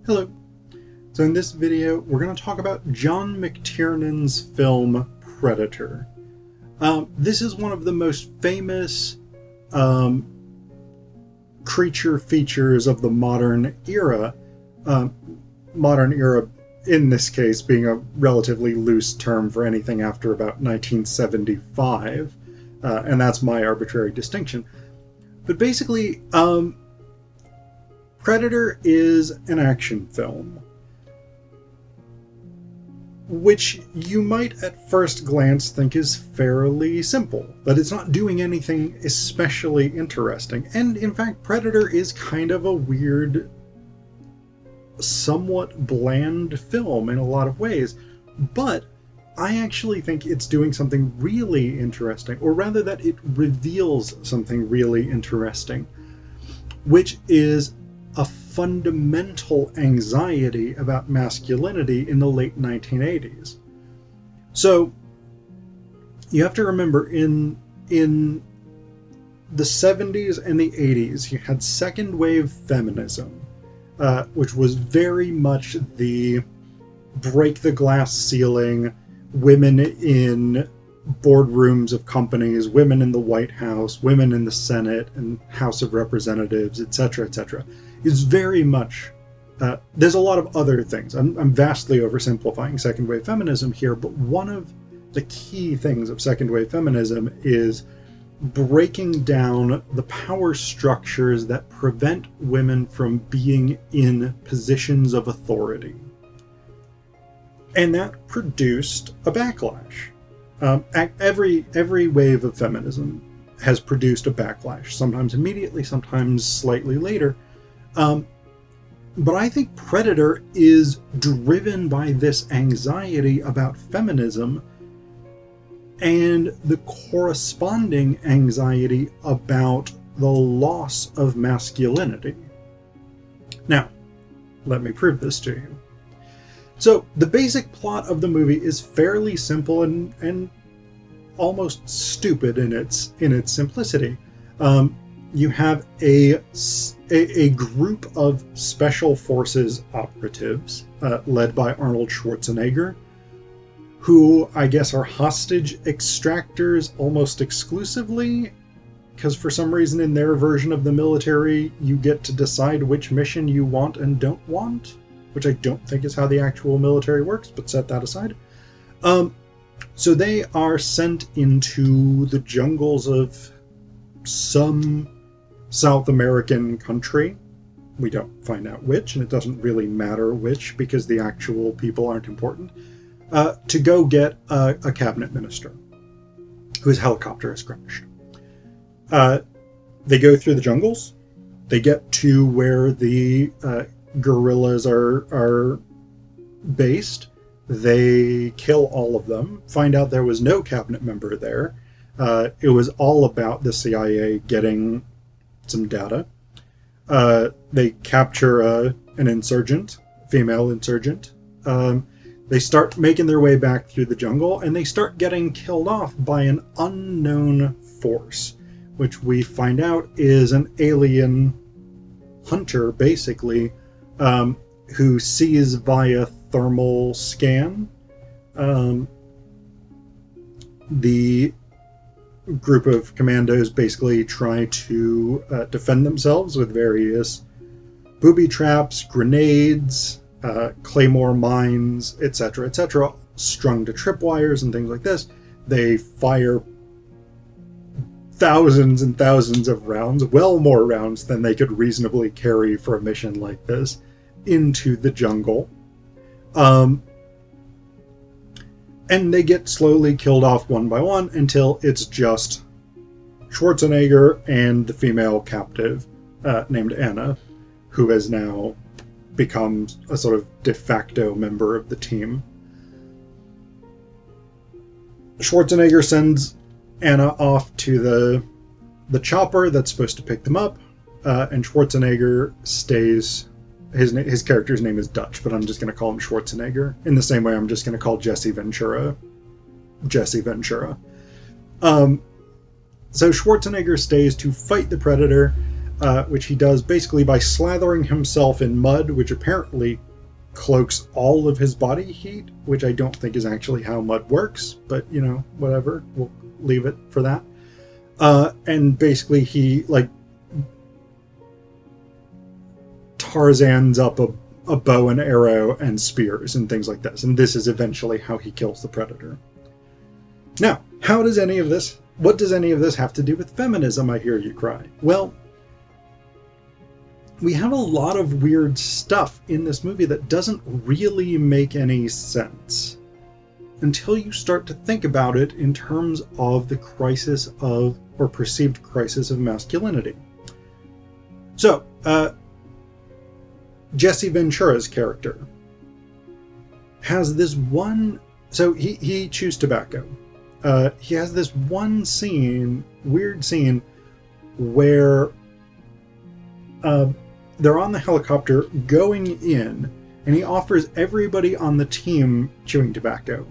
Hello. So in this video, we're going to talk about John McTiernan's film Predator. This is one of the most famous creature features of the modern era. Modern era, in this case, being a relatively loose term for anything after about 1975, and that's my arbitrary distinction. But basically, Predator is an action film, which you might at first glance think is fairly simple, that it's not doing anything especially interesting. And in fact, Predator is kind of a weird, somewhat bland film in a lot of ways, but I actually think it's doing something really interesting, or rather that it reveals something really interesting, which is a fundamental anxiety about masculinity in the late 1980s. So you have to remember, in the 70s and the 80s, you had second wave feminism, which was very much the break the glass ceiling, women in boardrooms of companies, women in the White House, women in the Senate and House of Representatives, etc., etc. Is very much, there's a lot of other things. I'm vastly oversimplifying second wave feminism here, but one of the key things of second wave feminism is breaking down the power structures that prevent women from being in positions of authority. And that produced a backlash. Every wave of feminism has produced a backlash, sometimes immediately, sometimes slightly later. But I think Predator is driven by this anxiety about feminism and the corresponding anxiety about the loss of masculinity. Now, let me prove this to you. So, the basic plot of the movie is fairly simple and almost stupid in its simplicity. You have a group of special forces operatives led by Arnold Schwarzenegger, who I guess are hostage extractors almost exclusively, because for some reason in their version of the military you get to decide which mission you want and don't want, which I don't think is how the actual military works, but set that aside. So they are sent into the jungles of some South American country. We don't find out which, and it doesn't really matter which because the actual people aren't important, to go get a cabinet minister whose helicopter has crashed. They go through the jungles. They get to where the guerrillas are based. They kill all of them, find out there was no cabinet member there. It was all about the CIA getting some data. They capture an insurgent, female insurgent. They start making their way back through the jungle, and they start getting killed off by an unknown force, which we find out is an alien hunter, basically, who sees via thermal scan the group of commandos basically try to defend themselves with various booby traps, grenades, claymore mines, etc., etc., strung to tripwires and things like this. They fire thousands and thousands of rounds, well more rounds than they could reasonably carry for a mission like this, into the jungle. And they get slowly killed off one by one until it's just Schwarzenegger and the female captive named Anna, who has now become a sort of de facto member of the team. Schwarzenegger sends Anna off to the chopper that's supposed to pick them up, and Schwarzenegger stays. His character's name is Dutch, but I'm just going to call him Schwarzenegger. In the same way I'm just going to call Jesse Ventura. So Schwarzenegger stays to fight the Predator, which he does basically by slathering himself in mud, which apparently cloaks all of his body heat, which I don't think is actually how mud works, but, you know, whatever. We'll leave it for that. And basically he, like, Tarzan's up a bow and arrow and spears and things like this. And this is eventually how he kills the predator. Now, what does any of this have to do with feminism, I hear you cry? Well, we have a lot of weird stuff in this movie that doesn't really make any sense until you start to think about it in terms of the crisis of, or perceived crisis of, masculinity. So, Jesse Ventura's character has this one... So, he chews tobacco. He has this one scene, weird scene, where they're on the helicopter going in, and he offers everybody on the team chewing tobacco.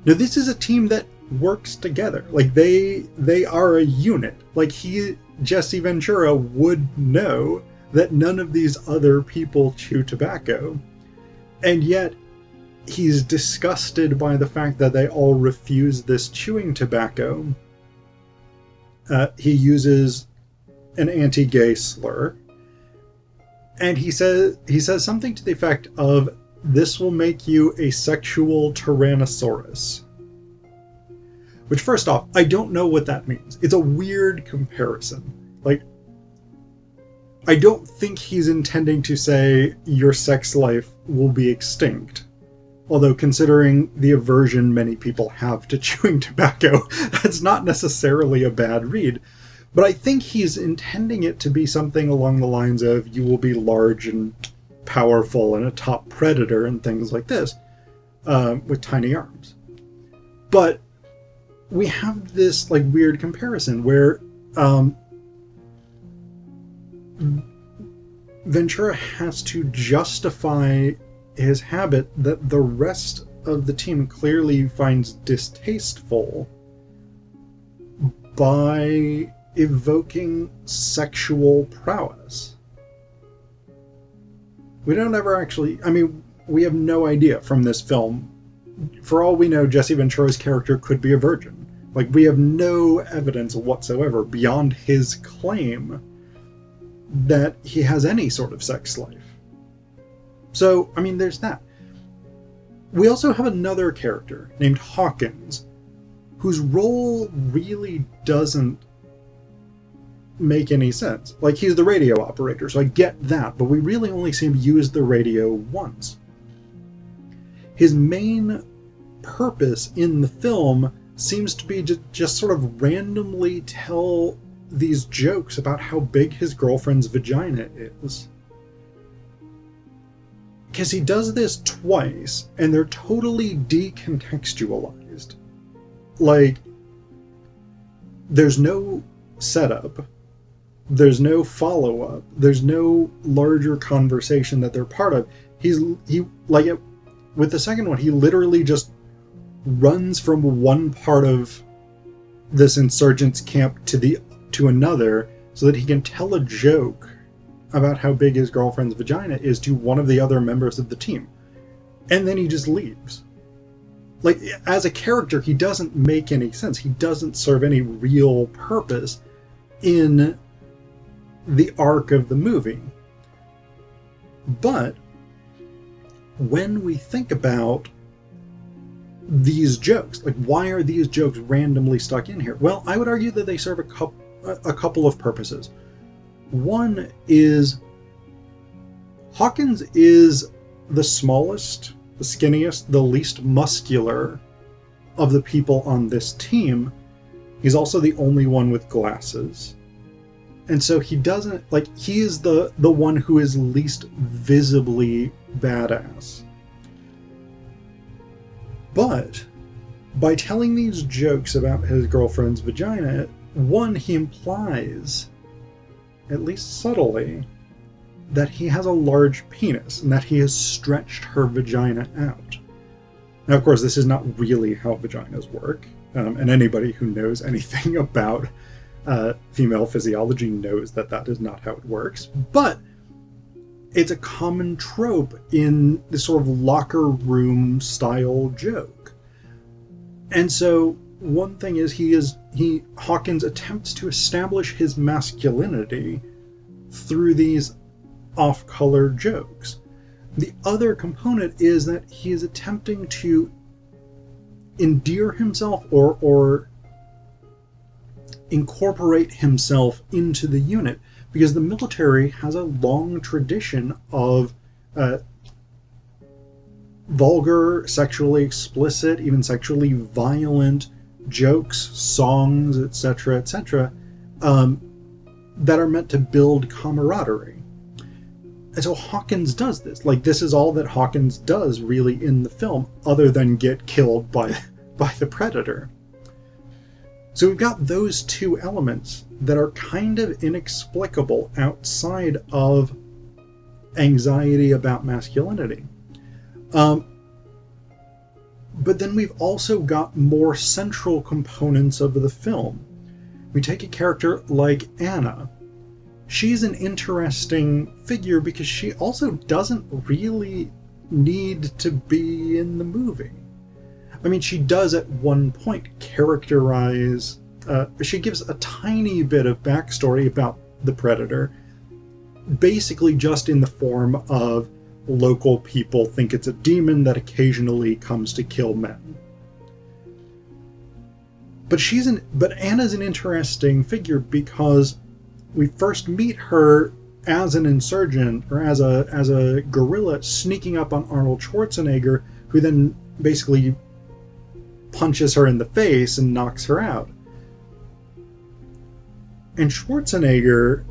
Now, this is a team that works together. Like, they are a unit. Like, Jesse Ventura would know that none of these other people chew tobacco. And yet, he's disgusted by the fact that they all refuse this chewing tobacco. He uses an anti-gay slur. And he says something to the effect of, "This will make you a sexual tyrannosaurus." Which, first off, I don't know what that means. It's a weird comparison. Like, I don't think he's intending to say your sex life will be extinct. Although, considering the aversion many people have to chewing tobacco, that's not necessarily a bad read. But I think he's intending it to be something along the lines of, you will be large and powerful and a top predator and things like this, with tiny arms. But we have this, like, weird comparison where Ventura has to justify his habit that the rest of the team clearly finds distasteful by evoking sexual prowess. We don't ever actually... I mean, we have no idea from this film. For all we know, Jesse Ventura's character could be a virgin. Like, we have no evidence whatsoever beyond his claim that he has any sort of sex life. So, I mean, there's that. We also have another character named Hawkins, whose role really doesn't make any sense. Like, he's the radio operator, so I get that, but we really only see him use the radio once. His main purpose in the film seems to be to just sort of randomly tell these jokes about how big his girlfriend's vagina is. Because he does this twice, and they're totally decontextualized. Like, there's no setup, there's no follow-up, there's no larger conversation that they're part of. With the second one, he literally just runs from one part of this insurgents camp to another so that he can tell a joke about how big his girlfriend's vagina is to one of the other members of the team. And then he just leaves. Like, as a character, he doesn't make any sense. He doesn't serve any real purpose in the arc of the movie. But when we think about these jokes, like, why are these jokes randomly stuck in here? Well, I would argue that they serve a couple of purposes. One is, Hawkins is the smallest, the skinniest, the least muscular of the people on this team. He's also the only one with glasses. And so he doesn't, like, he is the one who is least visibly badass. But by telling these jokes about his girlfriend's vagina, one, he implies, at least subtly, that he has a large penis and that he has stretched her vagina out. Now, of course, this is not really how vaginas work, and anybody who knows anything about female physiology knows that that is not how it works, but it's a common trope in this sort of locker room style joke. And so one thing is Hawkins attempts to establish his masculinity through these off-color jokes. The other component is that he is attempting to endear himself or incorporate himself into the unit, because the military has a long tradition of vulgar, sexually explicit, even sexually violent jokes, songs, etc., etc., that are meant to build camaraderie. And so Hawkins does this. Like, this is all that Hawkins does, really, in the film, other than get killed by the Predator. So we've got those two elements that are kind of inexplicable outside of anxiety about masculinity. But then we've also got more central components of the film. We take a character like Anna. She's an interesting figure because she also doesn't really need to be in the movie. I mean, she does at one point characterize, she gives a tiny bit of backstory about the Predator, basically just in the form of local people think it's a demon that occasionally comes to kill men. But Anna's an interesting figure because we first meet her as an insurgent, or as a guerrilla sneaking up on Arnold Schwarzenegger, who then basically punches her in the face and knocks her out. And Schwarzenegger,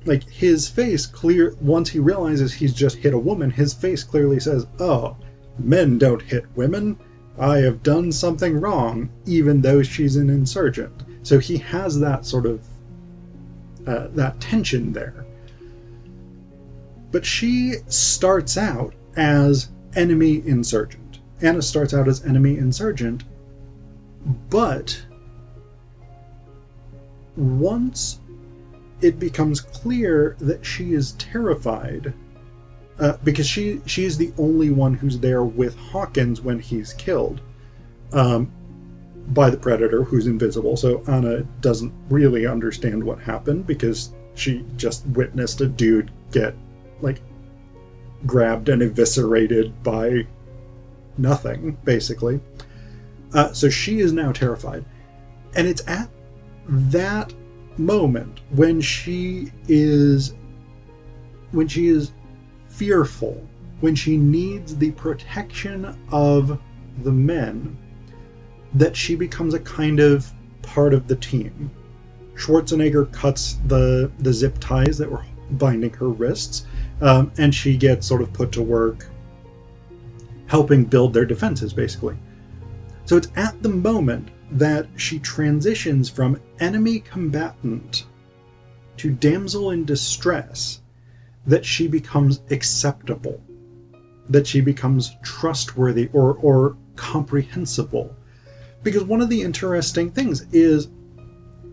like, his face once he realizes he's just hit a woman, his face clearly says, "Oh, men don't hit women. I have done something wrong," even though she's an insurgent. So he has that sort of that tension there. But she starts out as enemy insurgent. Anna starts out as enemy insurgent, but once it becomes clear that she is terrified, because she's the only one who's there with Hawkins when he's killed by the Predator, who's invisible. So Anna doesn't really understand what happened because she just witnessed a dude get, like, grabbed and eviscerated by nothing, basically. So she is now terrified. And it's at that moment when she is fearful, when she needs the protection of the men, that she becomes a kind of part of the team. Schwarzenegger cuts the zip ties that were binding her wrists, and she gets sort of put to work helping build their defenses, basically. So it's at the moment that she transitions from enemy combatant to damsel in distress that she becomes acceptable, that she becomes trustworthy or comprehensible. Because one of the interesting things is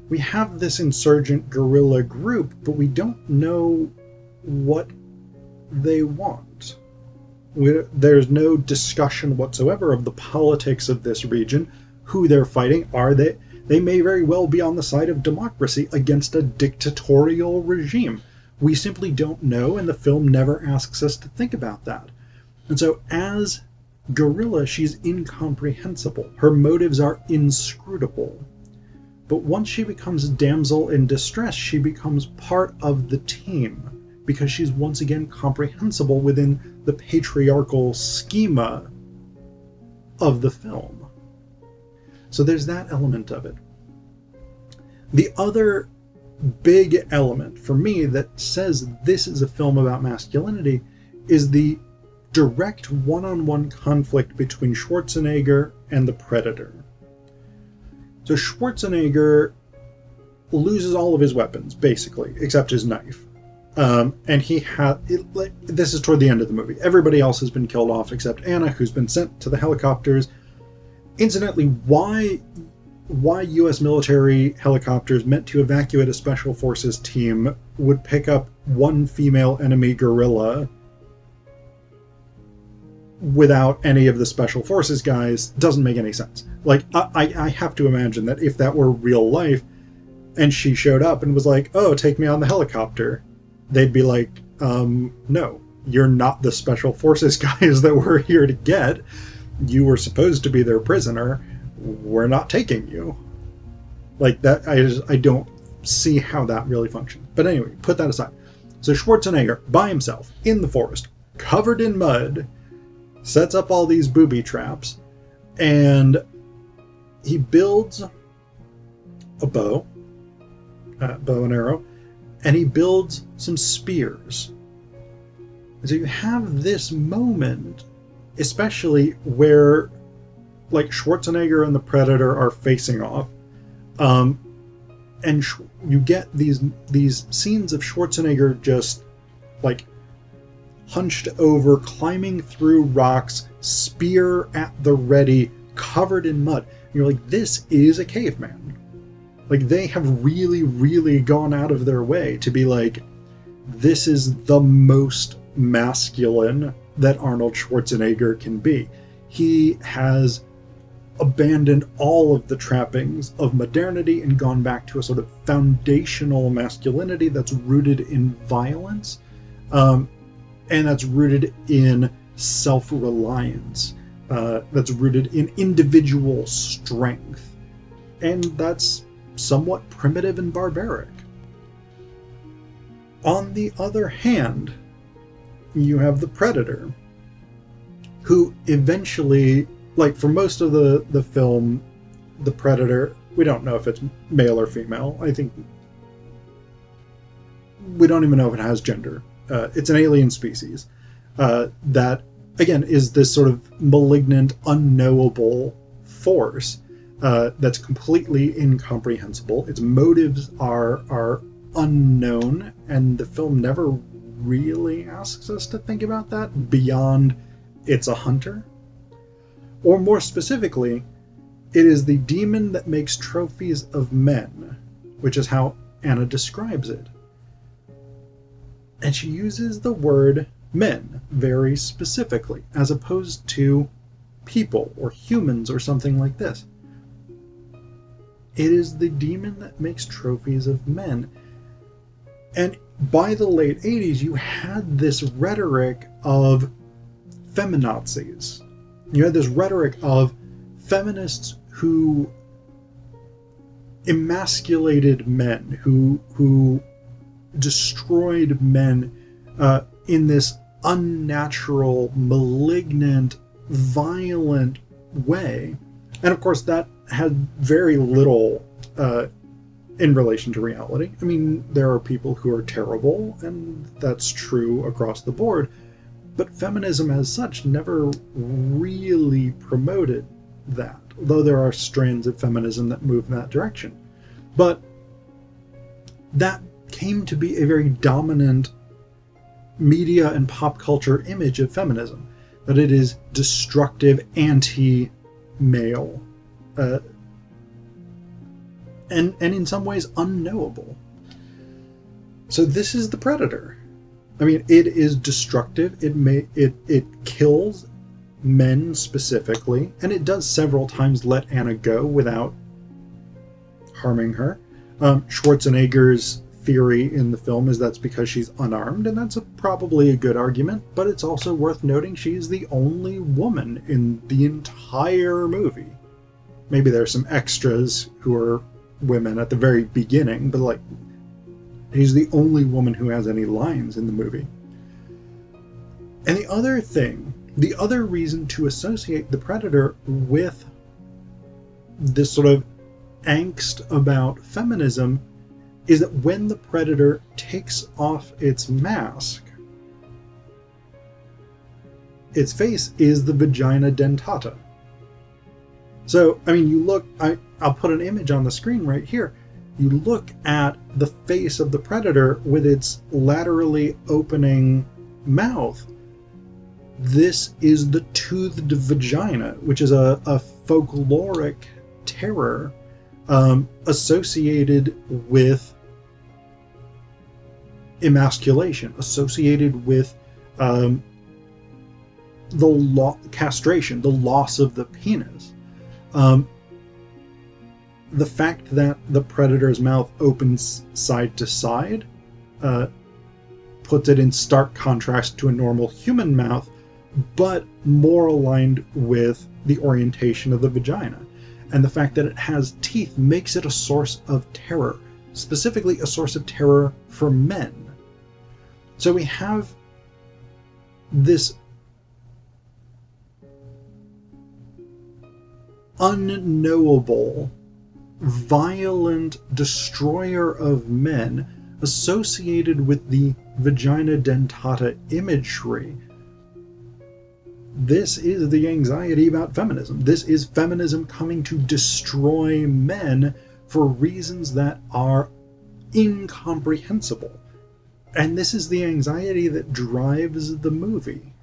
we have this insurgent guerrilla group, but we don't know what they want. There's no discussion whatsoever of the politics of this region, who they're fighting. They may very well be on the side of democracy against a dictatorial regime. We simply don't know, and the film never asks us to think about that. And so as guerrilla, she's incomprehensible. Her motives are inscrutable. But once she becomes damsel in distress, she becomes part of the team, because she's once again comprehensible within the patriarchal schema of the film. So there's that element of it. The other big element for me that says this is a film about masculinity is the direct one-on-one conflict between Schwarzenegger and the Predator. So Schwarzenegger loses all of his weapons, basically, except his knife. And this is toward the end of the movie. Everybody else has been killed off except Anna, who's been sent to the helicopters. Incidentally, why why U.S. military helicopters meant to evacuate a special forces team would pick up one female enemy guerrilla without any of the special forces guys doesn't make any sense. Like, I have to imagine that if that were real life and she showed up and was like, oh, take me on the helicopter, they'd be like, no, you're not the special forces guys that we're here to get. You were supposed to be their prisoner. We're not taking you. Like, that, I don't see how that really functions. But anyway, put that aside. So Schwarzenegger, by himself, in the forest, covered in mud, sets up all these booby traps, and he builds a bow and arrow, and he builds some spears. And so you have this moment, especially where, like, Schwarzenegger and the Predator are facing off, and you get these scenes of Schwarzenegger just, like, hunched over, climbing through rocks, spear at the ready, covered in mud. And you're like, this is a caveman. Like, they have really, really gone out of their way to be like, this is the most masculine that Arnold Schwarzenegger can be. He has abandoned all of the trappings of modernity and gone back to a sort of foundational masculinity that's rooted in violence, and that's rooted in self-reliance, that's rooted in individual strength, and that's somewhat primitive and barbaric. On the other hand, you have the Predator, who eventually, like, for most of the film, the Predator, we don't know if it's male or female. I think we don't even know if it has gender. It's an alien species that, again, is this sort of malignant, unknowable force that's completely incomprehensible. Its motives are unknown, and the film never really asks us to think about that beyond it's a hunter. Or more specifically, it is the demon that makes trophies of men, which is how Anna describes it. And she uses the word men very specifically, as opposed to people or humans or something like this. It is the demon that makes trophies of men. And by the late 80s, you had this rhetoric of feminazis. You had this rhetoric of feminists who emasculated men, who destroyed men in this unnatural, malignant, violent way. And of course, that had very little in relation to reality. I mean, there are people who are terrible, and that's true across the board. But feminism as such never really promoted that, though there are strands of feminism that move in that direction. But that came to be a very dominant media and pop culture image of feminism, that it is destructive, anti-male, and in some ways unknowable. So this is the Predator. I mean, it is destructive. It kills men specifically, and it does several times let Anna go without harming her. Schwarzenegger's theory in the film is that's because she's unarmed, and that's probably a good argument, but it's also worth noting she's the only woman in the entire movie. Maybe there's some extras who are women at the very beginning, but, like, she's the only woman who has any lines in the movie. And the other thing, the other reason to associate the Predator with this sort of angst about feminism is that when the Predator takes off its mask, its face is the vagina dentata. So, I mean, you look, I'll put an image on the screen right here. You look at the face of the Predator with its laterally opening mouth. This is the toothed vagina, which is a folkloric terror associated with emasculation, associated with castration, the loss of the penis. The fact that the predator's mouth opens side to side puts it in stark contrast to a normal human mouth, but more aligned with the orientation of the vagina. And the fact that it has teeth makes it a source of terror, specifically a source of terror for men. So we have this unknowable, violent destroyer of men associated with the vagina dentata imagery. This is the anxiety about feminism. This is feminism coming to destroy men for reasons that are incomprehensible. And this is the anxiety that drives the movie.